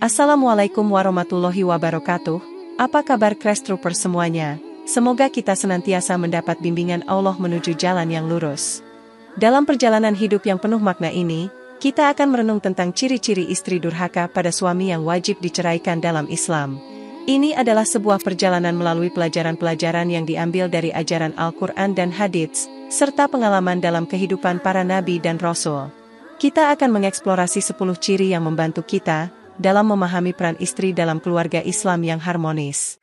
Assalamualaikum warahmatullahi wabarakatuh. Apa kabar Crash Troopers semuanya? Semoga kita senantiasa mendapat bimbingan Allah menuju jalan yang lurus. Dalam perjalanan hidup yang penuh makna ini, kita akan merenung tentang ciri-ciri istri durhaka pada suami yang wajib diceraikan dalam Islam. Ini adalah sebuah perjalanan melalui pelajaran-pelajaran yang diambil dari ajaran Al-Quran dan Hadits, serta pengalaman dalam kehidupan para nabi dan rasul. Kita akan mengeksplorasi 10 ciri yang membantu kita dalam memahami peran istri dalam keluarga Islam yang harmonis.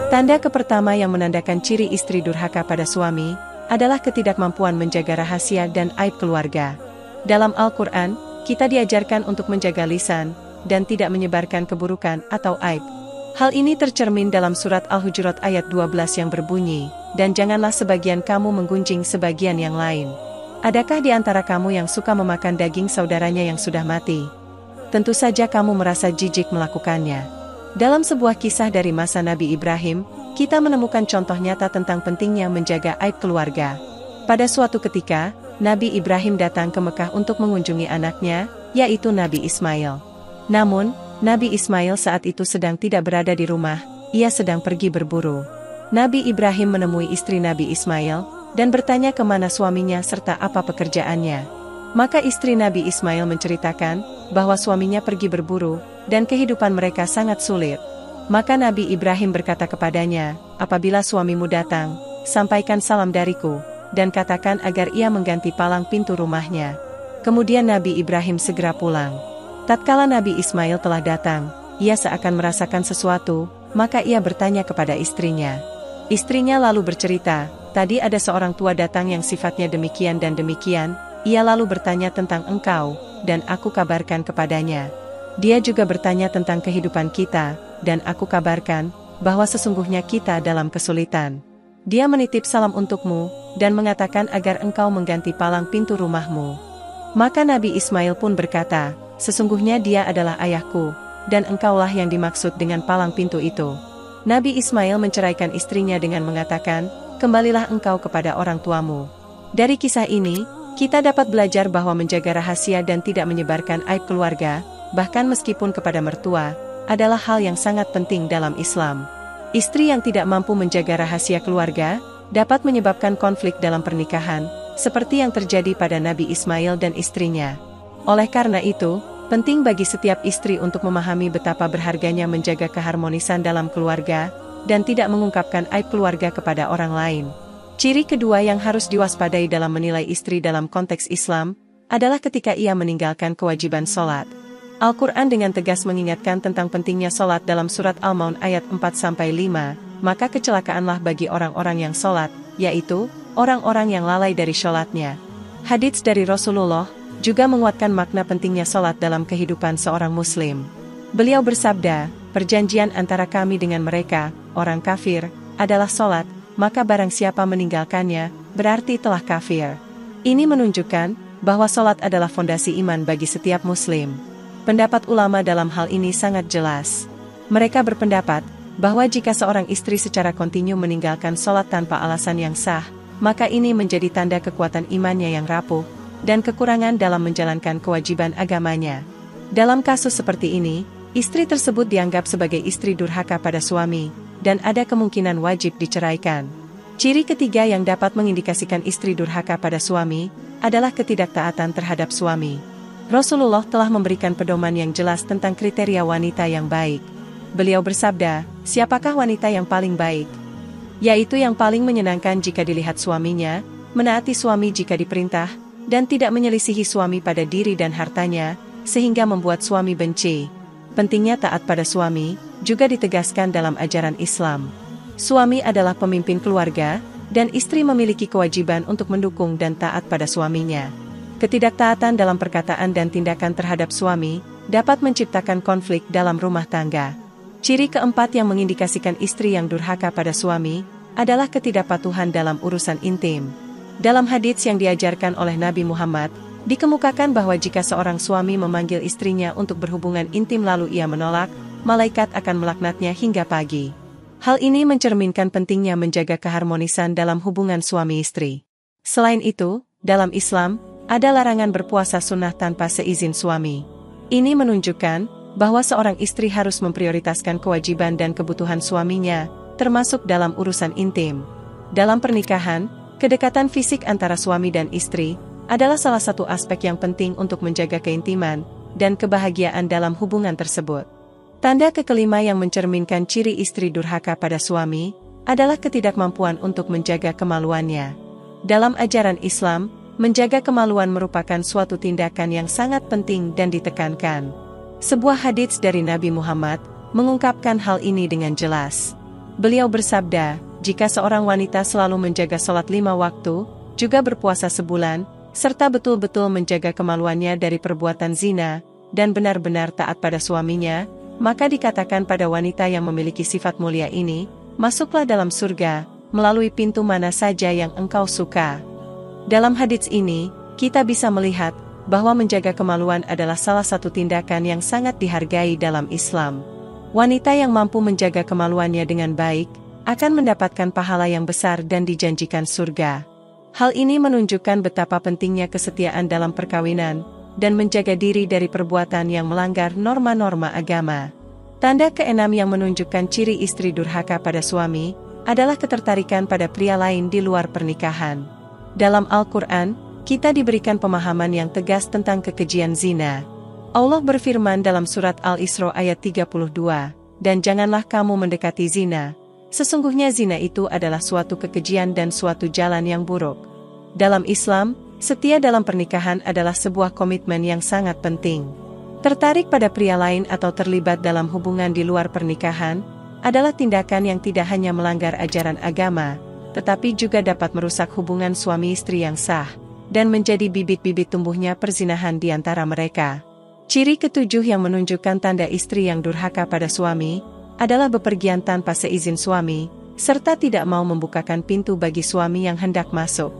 Tanda pertama yang menandakan ciri istri durhaka pada suami adalah ketidakmampuan menjaga rahasia dan aib keluarga. Dalam Al-Quran, kita diajarkan untuk menjaga lisan dan tidak menyebarkan keburukan atau aib. Hal ini tercermin dalam surat Al-Hujurat ayat 12 yang berbunyi, "Dan janganlah sebagian kamu menggunjing sebagian yang lain." Adakah di antara kamu yang suka memakan daging saudaranya yang sudah mati? Tentu saja kamu merasa jijik melakukannya. Dalam sebuah kisah dari masa Nabi Ibrahim, kita menemukan contoh nyata tentang pentingnya menjaga aib keluarga. Pada suatu ketika, Nabi Ibrahim datang ke Mekah untuk mengunjungi anaknya, yaitu Nabi Ismail. Namun, Nabi Ismail saat itu sedang tidak berada di rumah, ia sedang pergi berburu. Nabi Ibrahim menemui istri Nabi Ismail dan bertanya kemana suaminya serta apa pekerjaannya. Maka istri Nabi Ismail menceritakan bahwa suaminya pergi berburu dan kehidupan mereka sangat sulit. Maka Nabi Ibrahim berkata kepadanya, "Apabila suamimu datang, sampaikan salam dariku dan katakan agar ia mengganti palang pintu rumahnya." Kemudian Nabi Ibrahim segera pulang. Tatkala Nabi Ismail telah datang, ia seakan merasakan sesuatu, maka ia bertanya kepada istrinya. Istrinya lalu bercerita, "Tadi ada seorang tua datang yang sifatnya demikian dan demikian, ia lalu bertanya tentang engkau, dan aku kabarkan kepadanya. Dia juga bertanya tentang kehidupan kita, dan aku kabarkan, bahwa sesungguhnya kita dalam kesulitan. Dia menitip salam untukmu, dan mengatakan agar engkau mengganti palang pintu rumahmu." Maka Nabi Ismail pun berkata, "Sesungguhnya dia adalah ayahku, dan engkaulah yang dimaksud dengan palang pintu itu." Nabi Ismail menceraikan istrinya dengan mengatakan, "Kembalilah engkau kepada orang tuamu." Dari kisah ini, kita dapat belajar bahwa menjaga rahasia dan tidak menyebarkan aib keluarga, bahkan meskipun kepada mertua, adalah hal yang sangat penting dalam Islam. Istri yang tidak mampu menjaga rahasia keluarga, dapat menyebabkan konflik dalam pernikahan, seperti yang terjadi pada Nabi Ismail dan istrinya. Oleh karena itu, penting bagi setiap istri untuk memahami betapa berharganya menjaga keharmonisan dalam keluarga, dan tidak mengungkapkan aib keluarga kepada orang lain. Ciri kedua yang harus diwaspadai dalam menilai istri dalam konteks Islam, adalah ketika ia meninggalkan kewajiban sholat. Al-Quran dengan tegas mengingatkan tentang pentingnya sholat dalam surat Al-Maun ayat 4-5, "Maka kecelakaanlah bagi orang-orang yang sholat, yaitu, orang-orang yang lalai dari sholatnya." Hadits dari Rasulullah juga menguatkan makna pentingnya sholat dalam kehidupan seorang muslim. Beliau bersabda, "Perjanjian antara kami dengan mereka, orang kafir, adalah sholat, maka barang siapa meninggalkannya, berarti telah kafir." Ini menunjukkan bahwa sholat adalah fondasi iman bagi setiap muslim. Pendapat ulama dalam hal ini sangat jelas. Mereka berpendapat bahwa jika seorang istri secara kontinu meninggalkan sholat tanpa alasan yang sah, maka ini menjadi tanda kekuatan imannya yang rapuh, dan kekurangan dalam menjalankan kewajiban agamanya. Dalam kasus seperti ini, istri tersebut dianggap sebagai istri durhaka pada suami, dan ada kemungkinan wajib diceraikan. Ciri ketiga yang dapat mengindikasikan istri durhaka pada suami, adalah ketidaktaatan terhadap suami. Rasulullah telah memberikan pedoman yang jelas tentang kriteria wanita yang baik. Beliau bersabda, "Siapakah wanita yang paling baik? Yaitu yang paling menyenangkan jika dilihat suaminya, menaati suami jika diperintah, dan tidak menyelisihi suami pada diri dan hartanya, sehingga membuat suami benci." Pentingnya taat pada suami, juga ditegaskan dalam ajaran Islam. Suami adalah pemimpin keluarga, dan istri memiliki kewajiban untuk mendukung dan taat pada suaminya. Ketidaktaatan dalam perkataan dan tindakan terhadap suami, dapat menciptakan konflik dalam rumah tangga. Ciri keempat yang mengindikasikan istri yang durhaka pada suami, adalah ketidakpatuhan dalam urusan intim. Dalam hadits yang diajarkan oleh Nabi Muhammad, dikemukakan bahwa jika seorang suami memanggil istrinya untuk berhubungan intim lalu ia menolak, malaikat akan melaknatnya hingga pagi. Hal ini mencerminkan pentingnya menjaga keharmonisan dalam hubungan suami istri. Selain itu, dalam Islam, ada larangan berpuasa sunnah tanpa seizin suami. Ini menunjukkan bahwa seorang istri harus memprioritaskan kewajiban dan kebutuhan suaminya, termasuk dalam urusan intim. Dalam pernikahan, kedekatan fisik antara suami dan istri adalah salah satu aspek yang penting untuk menjaga keintiman dan kebahagiaan dalam hubungan tersebut. Tanda kelima yang mencerminkan ciri istri durhaka pada suami adalah ketidakmampuan untuk menjaga kemaluannya. Dalam ajaran Islam, menjaga kemaluan merupakan suatu tindakan yang sangat penting dan ditekankan. Sebuah hadits dari Nabi Muhammad mengungkapkan hal ini dengan jelas. Beliau bersabda, jika seorang wanita selalu menjaga salat 5 waktu, juga berpuasa sebulan, serta betul-betul menjaga kemaluannya dari perbuatan zina, dan benar-benar taat pada suaminya, maka dikatakan pada wanita yang memiliki sifat mulia ini, masuklah dalam surga, melalui pintu mana saja yang engkau suka. Dalam hadits ini, kita bisa melihat bahwa menjaga kemaluan adalah salah satu tindakan yang sangat dihargai dalam Islam. Wanita yang mampu menjaga kemaluannya dengan baik, akan mendapatkan pahala yang besar dan dijanjikan surga. Hal ini menunjukkan betapa pentingnya kesetiaan dalam perkawinan, dan menjaga diri dari perbuatan yang melanggar norma-norma agama. Tanda keenam yang menunjukkan ciri istri durhaka pada suami, adalah ketertarikan pada pria lain di luar pernikahan. Dalam Al-Quran, kita diberikan pemahaman yang tegas tentang kekejian zina. Allah berfirman dalam surat Al-Isra ayat 32, dan janganlah kamu mendekati zina. Sesungguhnya zina itu adalah suatu kekejian dan suatu jalan yang buruk. Dalam Islam, setia dalam pernikahan adalah sebuah komitmen yang sangat penting. Tertarik pada pria lain atau terlibat dalam hubungan di luar pernikahan, adalah tindakan yang tidak hanya melanggar ajaran agama, tetapi juga dapat merusak hubungan suami istri yang sah, dan menjadi bibit-bibit tumbuhnya perzinahan di antara mereka. Ciri ketujuh yang menunjukkan tanda istri yang durhaka pada suami, adalah bepergian tanpa seizin suami, serta tidak mau membukakan pintu bagi suami yang hendak masuk.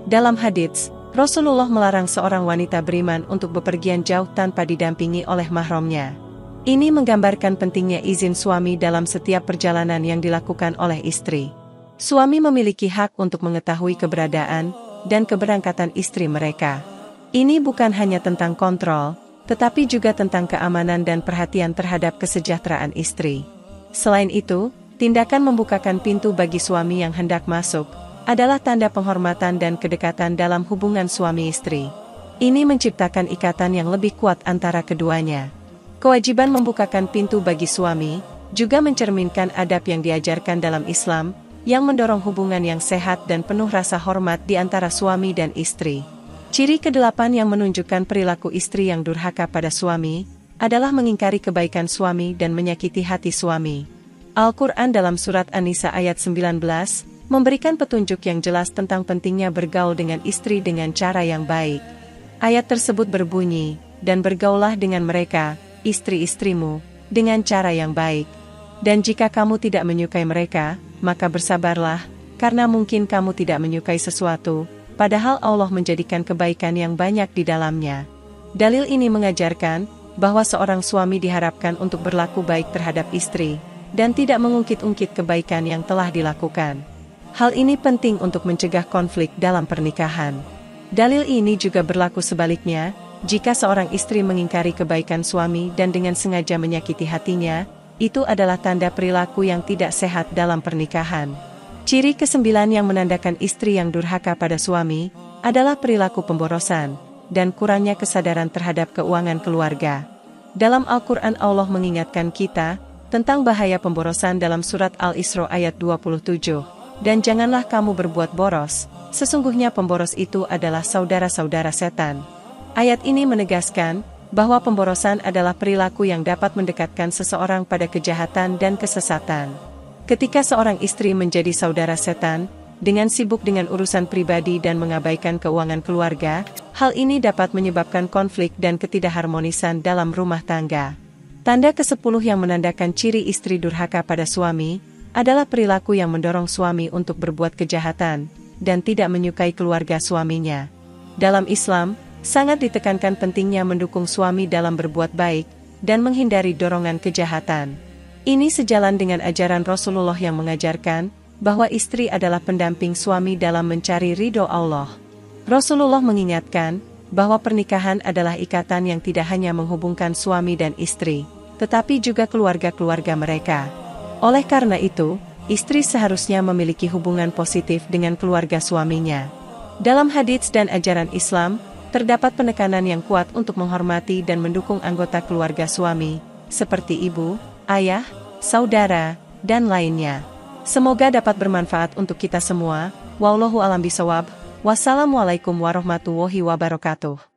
Dalam hadits, Rasulullah melarang seorang wanita beriman untuk bepergian jauh tanpa didampingi oleh mahramnya. Ini menggambarkan pentingnya izin suami dalam setiap perjalanan yang dilakukan oleh istri. Suami memiliki hak untuk mengetahui keberadaan dan keberangkatan istri mereka. Ini bukan hanya tentang kontrol, tetapi juga tentang keamanan dan perhatian terhadap kesejahteraan istri. Selain itu, tindakan membukakan pintu bagi suami yang hendak masuk adalah tanda penghormatan dan kedekatan dalam hubungan suami istri. Ini menciptakan ikatan yang lebih kuat antara keduanya. Kewajiban membukakan pintu bagi suami juga mencerminkan adab yang diajarkan dalam Islam, yang mendorong hubungan yang sehat dan penuh rasa hormat di antara suami dan istri. Ciri ke-8 yang menunjukkan perilaku istri yang durhaka pada suami, adalah mengingkari kebaikan suami dan menyakiti hati suami. Al-Quran dalam surat An-Nisa ayat 19, memberikan petunjuk yang jelas tentang pentingnya bergaul dengan istri dengan cara yang baik. Ayat tersebut berbunyi, dan bergaulah dengan mereka, istri-istrimu, dengan cara yang baik. Dan jika kamu tidak menyukai mereka, maka bersabarlah, karena mungkin kamu tidak menyukai sesuatu, padahal Allah menjadikan kebaikan yang banyak di dalamnya. Dalil ini mengajarkan bahwa seorang suami diharapkan untuk berlaku baik terhadap istri, dan tidak mengungkit-ungkit kebaikan yang telah dilakukan. Hal ini penting untuk mencegah konflik dalam pernikahan. Dalil ini juga berlaku sebaliknya, jika seorang istri mengingkari kebaikan suami dan dengan sengaja menyakiti hatinya, itu adalah tanda perilaku yang tidak sehat dalam pernikahan. Ciri ke-9 yang menandakan istri yang durhaka pada suami, adalah perilaku pemborosan, dan kurangnya kesadaran terhadap keuangan keluarga. Dalam Al-Quran Allah mengingatkan kita, tentang bahaya pemborosan dalam surat Al-Isra ayat 27, dan janganlah kamu berbuat boros, sesungguhnya pemboros itu adalah saudara-saudara setan. Ayat ini menegaskan, bahwa pemborosan adalah perilaku yang dapat mendekatkan seseorang pada kejahatan dan kesesatan. Ketika seorang istri menjadi saudara setan, dengan sibuk dengan urusan pribadi dan mengabaikan keuangan keluarga, hal ini dapat menyebabkan konflik dan ketidakharmonisan dalam rumah tangga. Tanda ke-10 yang menandakan ciri istri durhaka pada suami, adalah perilaku yang mendorong suami untuk berbuat kejahatan, dan tidak menyukai keluarga suaminya. Dalam Islam, sangat ditekankan pentingnya mendukung suami dalam berbuat baik, dan menghindari dorongan kejahatan. Ini sejalan dengan ajaran Rasulullah yang mengajarkan, bahwa istri adalah pendamping suami dalam mencari ridho Allah. Rasulullah mengingatkan, bahwa pernikahan adalah ikatan yang tidak hanya menghubungkan suami dan istri, tetapi juga keluarga-keluarga mereka. Oleh karena itu, istri seharusnya memiliki hubungan positif dengan keluarga suaminya. Dalam hadits dan ajaran Islam, terdapat penekanan yang kuat untuk menghormati dan mendukung anggota keluarga suami, seperti ibu, ayah, saudara, dan lainnya. Semoga dapat bermanfaat untuk kita semua. Wallahu a'lam bishawab. Wassalamualaikum warahmatullahi wabarakatuh.